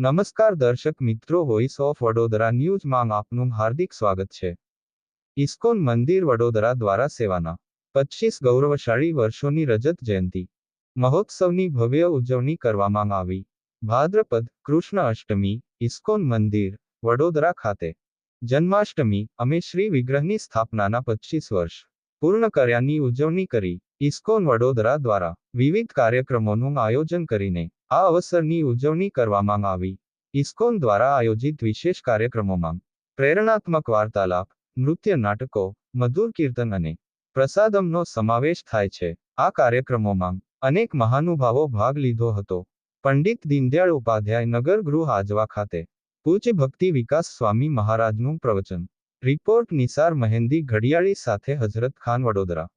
નમસ્કાર દર્શક મિત્રો, વોઇસ ઓફ વડોદરા ન્યૂઝમાં આપનું હાર્દિક સ્વાગત છે. ઇસ્કોન મંદિર વડોદરા દ્વારા સેવાના 25 ગૌરવશાળી વર્ષોની રજત જયંતિ મહોત્સવની ભવ્ય ઉજવણી કરવામાં આવી. ભાદ્રપદ કૃષ્ણ અષ્ટમી, ઇસ્કોન મંદિર વડોદરા ખાતે જન્માષ્ટમી, અમે શ્રી વિગ્રહની સ્થાપનાના 25 વર્ષ પૂર્ણ કર્યાની ઉજવણી કરી. ઇસ્કોન વડોદરા દ્વારા વિવિધ કાર્યક્રમોનું આયોજન કરીને આ અવસરની ઉજવણી કરવામાં આવી. ઇસ્કોન દ્વારા આયોજિત વિશેષ કાર્યક્રમોમાં પ્રેરણાત્મક વાર્તાલાપ, નૃત્ય નાટકો, મધુર કીર્તન અને પ્રસાદમનો સમાવેશ થાય છે. આ કાર્યક્રમોમાં અનેક મહાનુભાવો ભાગ લીધો હતો. પંડિત દીનદયાળ ઉપાધ્યાય નગર ગૃહ આજવા ખાતે પૂજ્ય ભક્તિ વિકાસ સ્વામી મહારાજનું પ્રવચન. રિપોર્ટ નિસાર મહેંદી ઘડિયાળી સાથે હઝરત ખાન વડોદરા.